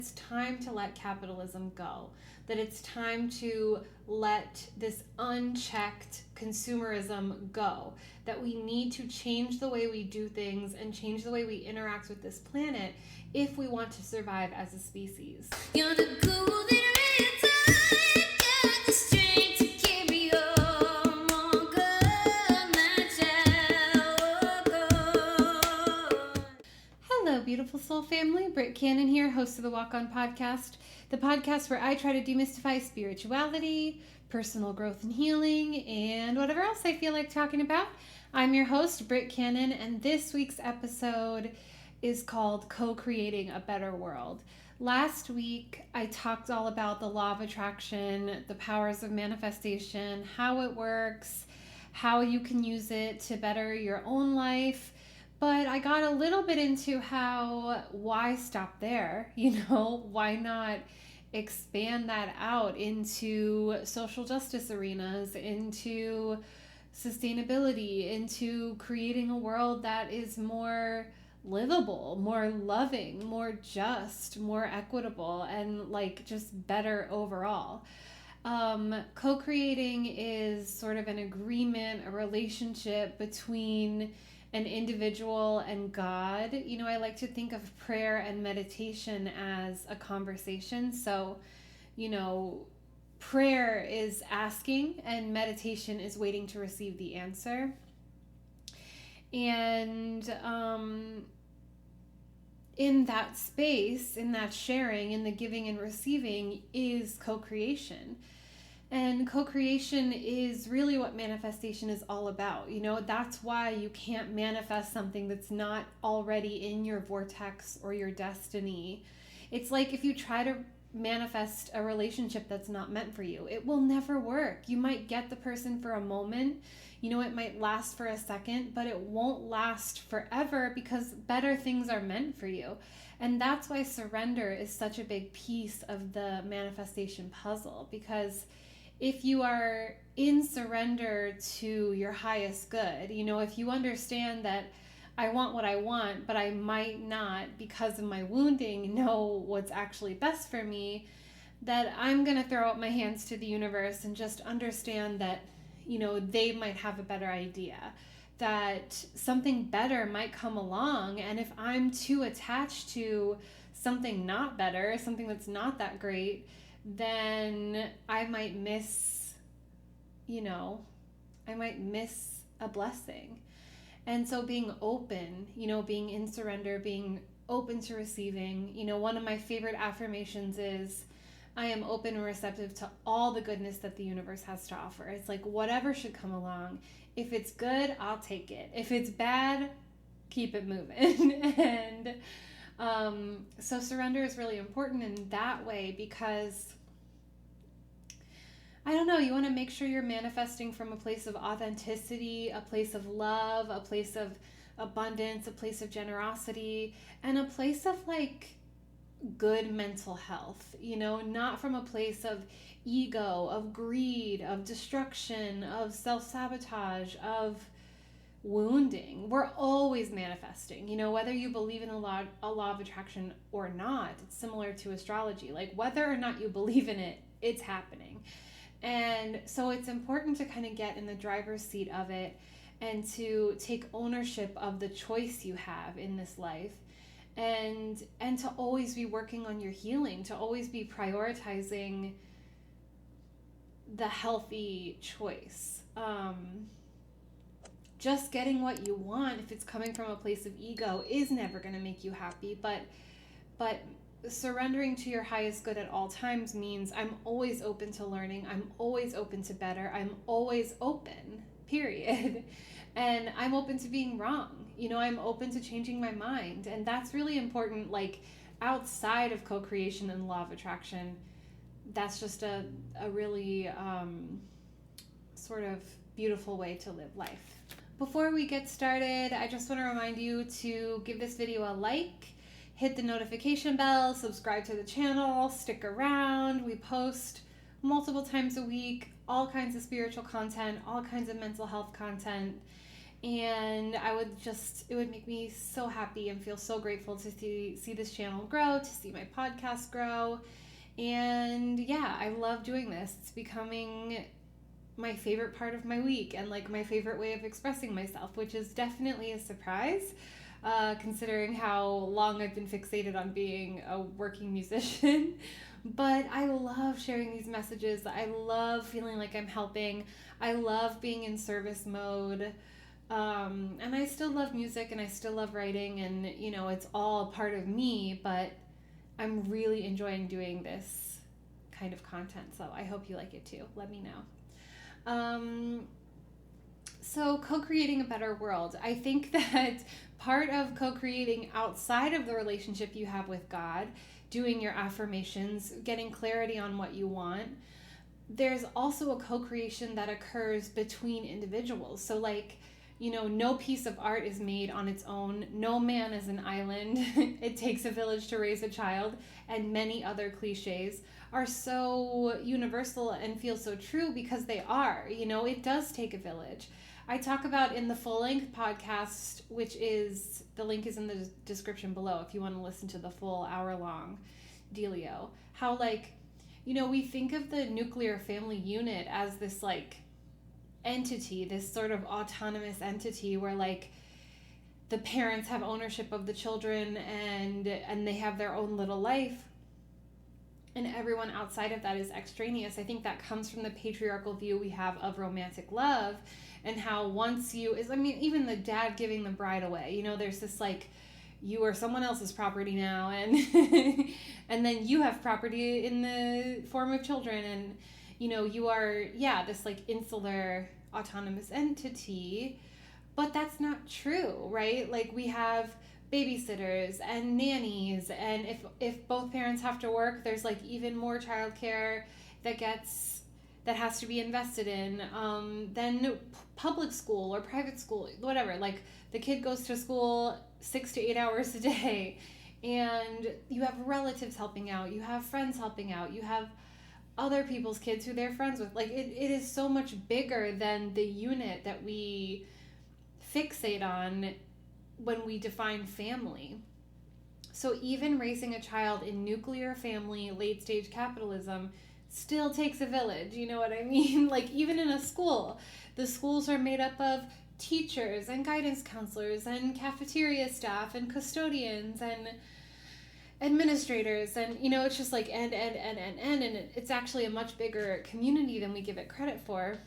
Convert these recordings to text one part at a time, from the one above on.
It's time to let capitalism go, that it's time to let this unchecked consumerism go, that we need to change the way we do things and change the way we interact with this planet if we want to survive as a species. You're the golden beautiful soul family. Britt Cannon here, host of the Walk On podcast, the podcast where I try to demystify spirituality, personal growth and healing, and whatever else I feel like talking about. I'm your host, Britt Cannon, and this week's episode is called Co-Creating a Better World. Last week, I talked all about the law of attraction, the powers of manifestation, how it works, how you can use it to better your own life. But I got a little bit into why stop there? Why not expand that out into social justice arenas, into sustainability, into creating a world that is more livable, more loving, more just, more equitable, and just better overall. Co-creating is sort of an agreement, a relationship between an individual and God. I like to think of prayer and meditation as a conversation. So, prayer is asking and meditation is waiting to receive the answer. And in that space, in that sharing, in the giving and receiving is co-creation. And co-creation is really what manifestation is all about. That's why you can't manifest something that's not already in your vortex or your destiny. It's like if you try to manifest a relationship that's not meant for you, it will never work. You might get the person for a moment, it might last for a second, but it won't last forever because better things are meant for you. And that's why surrender is such a big piece of the manifestation puzzle, because if you are in surrender to your highest good, if you understand that I want what I want, but I might not, because of my wounding, know what's actually best for me, that I'm going to throw up my hands to the universe and just understand that, they might have a better idea, that something better might come along. And if I'm too attached to something not better, something that's not that great, then I might miss a blessing. And so being open, being in surrender, being open to receiving, one of my favorite affirmations is, I am open and receptive to all the goodness that the universe has to offer. It's like whatever should come along. If it's good, I'll take it. If it's bad, keep it moving. And so surrender is really important in that way, because you want to make sure you're manifesting from a place of authenticity, a place of love, a place of abundance, a place of generosity, and a place of good mental health, not from a place of ego, of greed, of destruction, of self-sabotage, of wounding. We're always manifesting, whether you believe in a law of attraction or not. It's similar to astrology. Whether or not you believe in it, it's happening. And so it's important to kind of get in the driver's seat of it and to take ownership of the choice you have in this life, and to always be working on your healing, to always be prioritizing the healthy choice. Just getting what you want, if it's coming from a place of ego, is never going to make you happy. But surrendering to your highest good at all times means I'm always open to learning. I'm always open to better. I'm always open, period. And I'm open to being wrong. I'm open to changing my mind. And that's really important, outside of co-creation and law of attraction. That's just a really sort of beautiful way to live life. Before we get started, I just want to remind you to give this video a like, hit the notification bell, subscribe to the channel, stick around. We post multiple times a week, all kinds of spiritual content, all kinds of mental health content. And it would make me so happy and feel so grateful to see this channel grow, to see my podcast grow. And yeah, I love doing this. It's becoming my favorite part of my week and like my favorite way of expressing myself, which is definitely a surprise, considering how long I've been fixated on being a working musician. But I love sharing these messages. I love feeling like I'm helping. I love being in service mode. And I still love music and I still love writing, and you know, it's all part of me, but I'm really enjoying doing this kind of content. So I hope you like it too. Let me know. So co-creating a better world. I think that part of co-creating outside of the relationship you have with God, doing your affirmations, getting clarity on what you want, there's also a co-creation that occurs between individuals. So like, you know, no piece of art is made on its own. No man is an island. It takes a village to raise a child. And many other cliches are so universal and feel so true because they are. You know, it does take a village. I talk about in the full-length podcast, which is, the link is in the description below if you want to listen to the full hour-long dealio, how like, you know, we think of the nuclear family unit as this like entity, this sort of autonomous entity where like the parents have ownership of the children and they have their own little life and everyone outside of that is extraneous. I think that comes from the patriarchal view we have of romantic love, and how once even the dad giving the bride away, you know, there's this like, you are someone else's property now, and and then you have property in the form of children, and you know, you are, this like insular autonomous entity. But that's not true, right? Like we have babysitters and nannies, and if both parents have to work, there's like even more childcare that has to be invested in, than public school or private school, whatever. Like the kid goes to school 6 to 8 hours a day, and you have relatives helping out, you have friends helping out, you have other people's kids who they're friends with. Like it is so much bigger than the unit that we fixate on when we define family. So even raising a child in nuclear family, late stage capitalism, still takes a village, you know what I mean? Like even in a school, the schools are made up of teachers and guidance counselors and cafeteria staff and custodians and administrators, and you know, it's just like and it's actually a much bigger community than we give it credit for.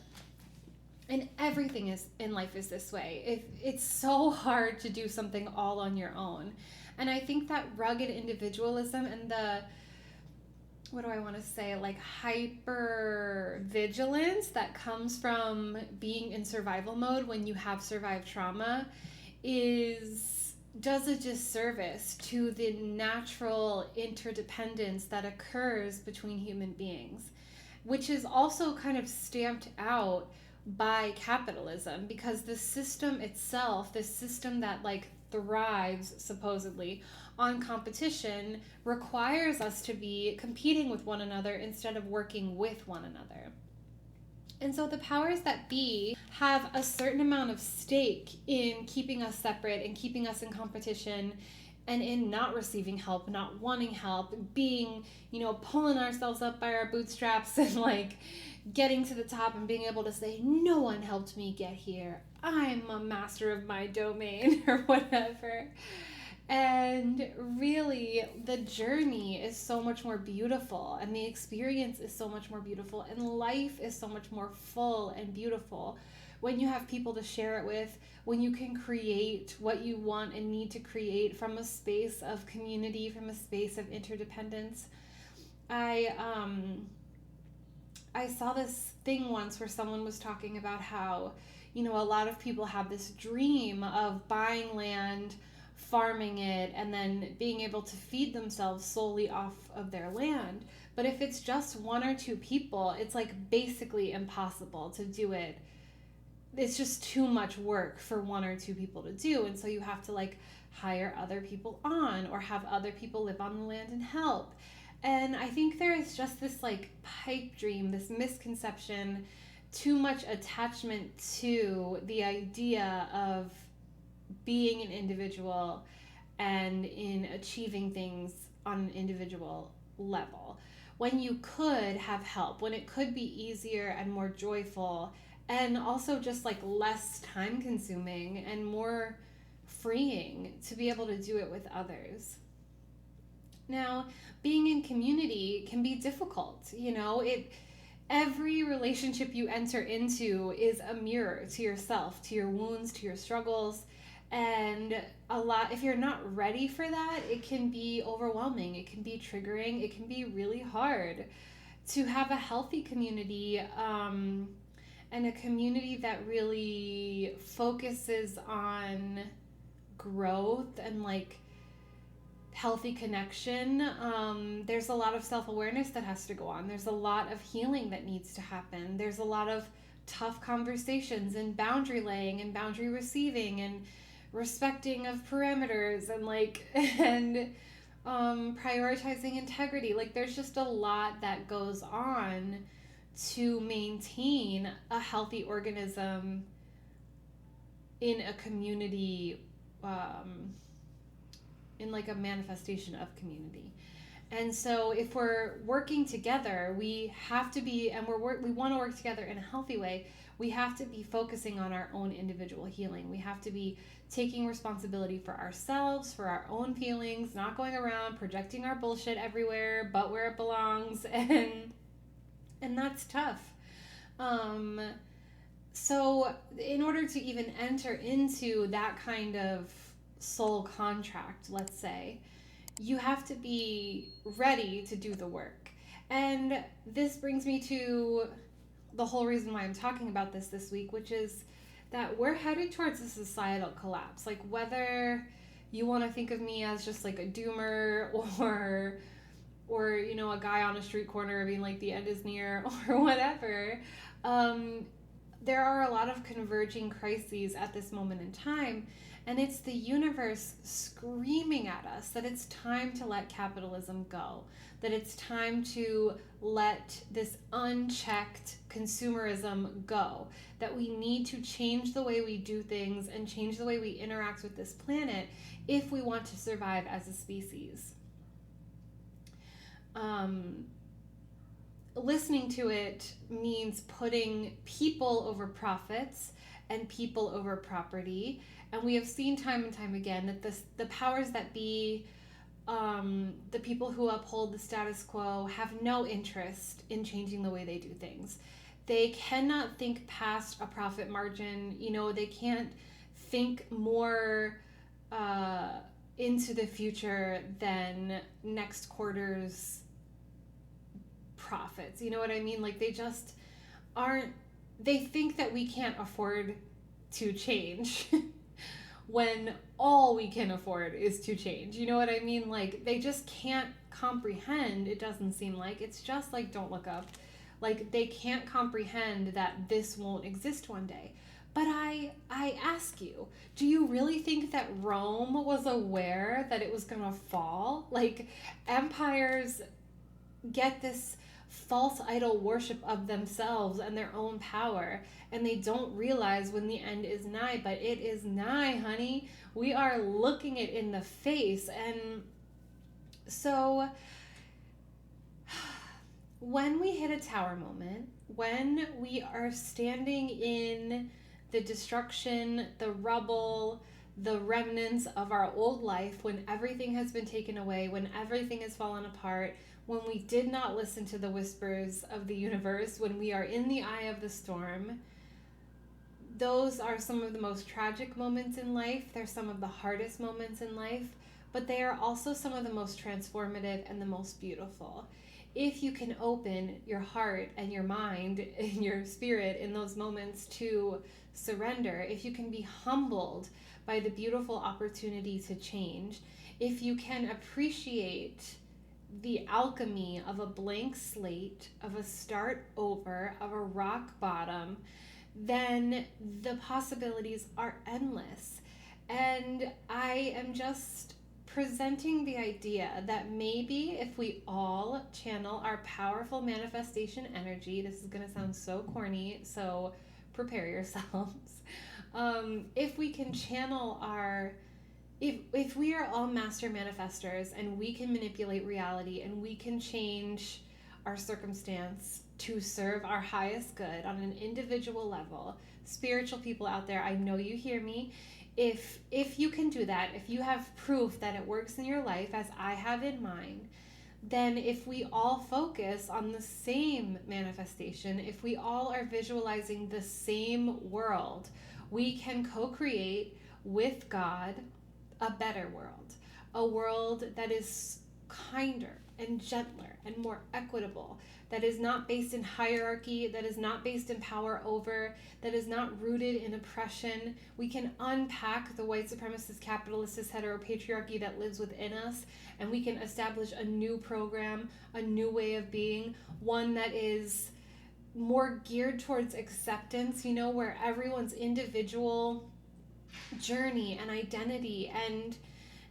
And everything is in life is this way. It's so hard to do something all on your own. And I think that rugged individualism and the, what do I want to say, like hyper vigilance that comes from being in survival mode when you have survived trauma does a disservice to the natural interdependence that occurs between human beings, which is also kind of stamped out by capitalism, because the system itself, this system that like thrives supposedly on competition, requires us to be competing with one another instead of working with one another. And so the powers that be have a certain amount of stake in keeping us separate and keeping us in competition and in not receiving help, not wanting help, being, you know, pulling ourselves up by our bootstraps and like getting to the top and being able to say, no one helped me get here. I'm a master of my domain or whatever. And really, the journey is so much more beautiful, and the experience is so much more beautiful, and life is so much more full and beautiful when you have people to share it with, when you can create what you want and need to create from a space of community, from a space of interdependence. I saw this thing once where someone was talking about how, you know, a lot of people have this dream of buying land, farming it, and then being able to feed themselves solely off of their land. But if it's just one or two people, it's like basically impossible to do it. It's just too much work for one or two people to do. And so you have to like hire other people on or have other people live on the land and help. And I think there is just this like pipe dream, this misconception too much attachment to the idea of being an individual and in achieving things on an individual level. When you could have help, when it could be easier and more joyful, and also just like less time consuming and more freeing to be able to do it with others. Now, being in community can be difficult. Every relationship you enter into is a mirror to yourself, to your wounds, to your struggles. And if you're not ready for that, it can be overwhelming. It can be triggering. It can be really hard to have a healthy community, and a community that really focuses on growth and like healthy connection. There's a lot of self-awareness that has to go on. There's a lot of healing that needs to happen. There's a lot of tough conversations and boundary laying and boundary receiving and respecting of parameters and prioritizing integrity. Like there's just a lot that goes on to maintain a healthy organism in a community, in like a manifestation of community. And so if we're working together, we have to be, and we want to work together in a healthy way, we have to be focusing on our own individual healing. We have to be taking responsibility for ourselves, for our own feelings, not going around projecting our bullshit everywhere but where it belongs, and that's tough. So in order to even enter into that kind of soul contract, let's say, you have to be ready to do the work. And this brings me to the whole reason why I'm talking about this week, which is that we're headed towards a societal collapse. Like whether you want to think of me as just like a doomer or a guy on a street corner being like the end is near or whatever, there are a lot of converging crises at this moment in time. And it's the universe screaming at us that it's time to let capitalism go, that it's time to let this unchecked consumerism go, that we need to change the way we do things and change the way we interact with this planet if we want to survive as a species. Listening to it means putting people over profits and people over property. And we have seen time and time again that the powers that be, the people who uphold the status quo, have no interest in changing the way they do things. They cannot think past a profit margin. They can't think more into the future than next quarter's profits. You know what I mean? Like they just aren't, they think that we can't afford to change when all we can afford is to change. You know what I mean? Like they just can't comprehend, it doesn't seem like. It's just like Don't Look Up. Like they can't comprehend that this won't exist one day. But I ask you, do you really think that Rome was aware that it was gonna fall? Like empires get this false idol worship of themselves and their own power, and they don't realize when the end is nigh. But it is nigh, honey. We are looking it in the face. And so when we hit a tower moment, when we are standing in the destruction, the rubble, the remnants of our old life, when everything has been taken away, when everything has fallen apart, when we did not listen to the whispers of the universe, when we are in the eye of the storm, those are some of the most tragic moments in life. They're some of the hardest moments in life, but they are also some of the most transformative and the most beautiful. If you can open your heart and your mind and your spirit in those moments to surrender, if you can be humbled by the beautiful opportunity to change, if you can appreciate the alchemy of a blank slate, of a start over, of a rock bottom, then the possibilities are endless. And I am just presenting the idea that maybe if we all channel our powerful manifestation energy, this is going to sound so corny, so prepare yourselves. If we can channel if we are all master manifestors and we can manipulate reality and we can change our circumstance to serve our highest good on an individual level, spiritual people out there, I know you hear me. If you can do that, if you have proof that it works in your life as I have in mine, then if we all focus on the same manifestation, if we all are visualizing the same world, we can co-create with God a better world, a world that is kinder and gentler and more equitable, that is not based in hierarchy, that is not based in power over, that is not rooted in oppression. We can unpack the white supremacist, capitalist, heteropatriarchy that lives within us, and we can establish a new program, a new way of being, one that is more geared towards acceptance, where everyone's individual journey and identity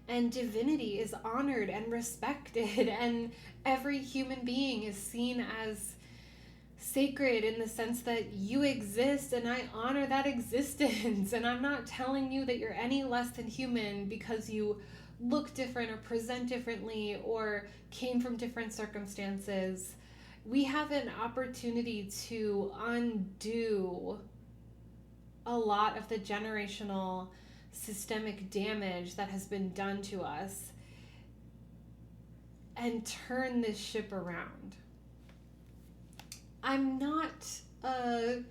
and divinity is honored and respected, and every human being is seen as sacred in the sense that you exist and I honor that existence, and I'm not telling you that you're any less than human because you look different or present differently or came from different circumstances. We have an opportunity to undo a lot of the generational systemic damage that has been done to us and turn this ship around. I'm not a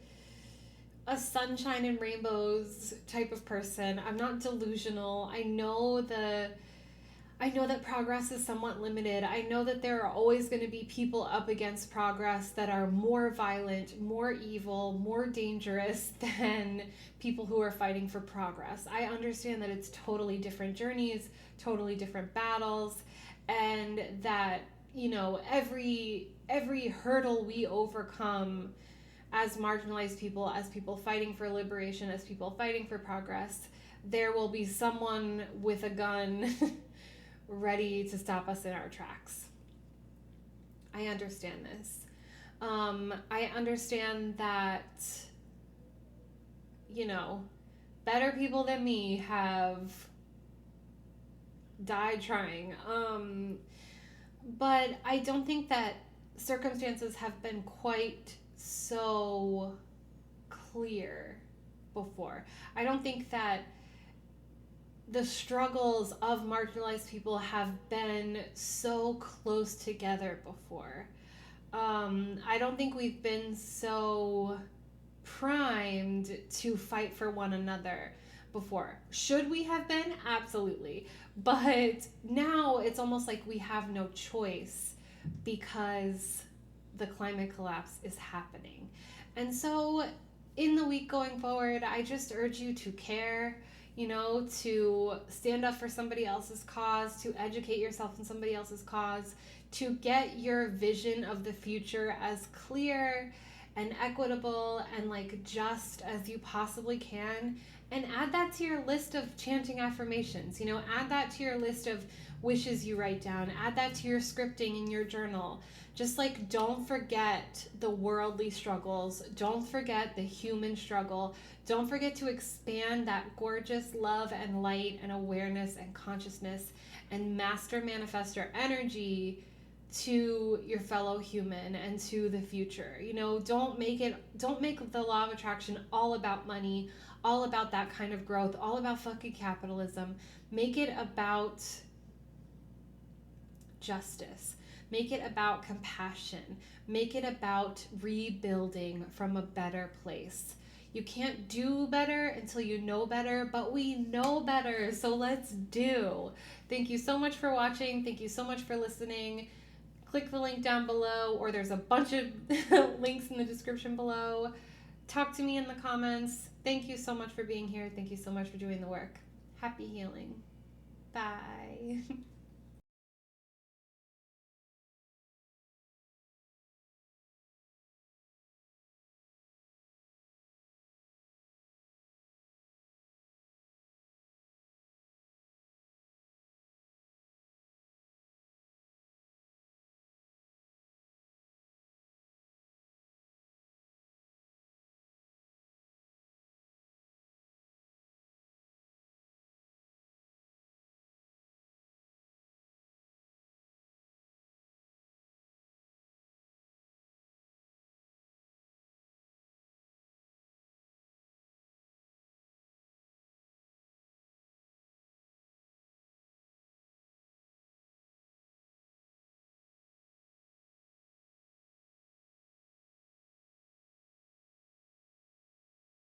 sunshine and rainbows type of person. I'm not delusional. I know that progress is somewhat limited. I know that there are always going to be people up against progress that are more violent, more evil, more dangerous than people who are fighting for progress. I understand that it's totally different journeys, totally different battles, and that, every hurdle we overcome as marginalized people, as people fighting for liberation, as people fighting for progress, there will be someone with a gun ready to stop us in our tracks. I understand this. I understand that, better people than me have died trying. But I don't think that circumstances have been quite so clear before. I don't think that the struggles of marginalized people have been so close together before. I don't think we've been so primed to fight for one another before. Should we have been? Absolutely. But now it's almost like we have no choice because the climate collapse is happening. And so in the week going forward, I just urge you to care, to stand up for somebody else's cause, to educate yourself in somebody else's cause, to get your vision of the future as clear and equitable and just as you possibly can, and add that to your list of chanting affirmations. Add that to your list of wishes you write down, add that to your scripting in your journal. Just don't forget the worldly struggles, don't forget the human struggle, don't forget to expand that gorgeous love and light and awareness and consciousness and master manifestor energy to your fellow human and to the future. Don't make the law of attraction all about money, all about that kind of growth, all about fucking capitalism. Make it about justice. Make it about compassion. Make it about rebuilding from a better place. You can't do better until you know better, but we know better, so let's do. Thank you so much for watching. Thank you so much for listening. Click the link down below, or there's a bunch of links in the description below. Talk to me in the comments. Thank you so much for being here. Thank you so much for doing the work. Happy healing. Bye.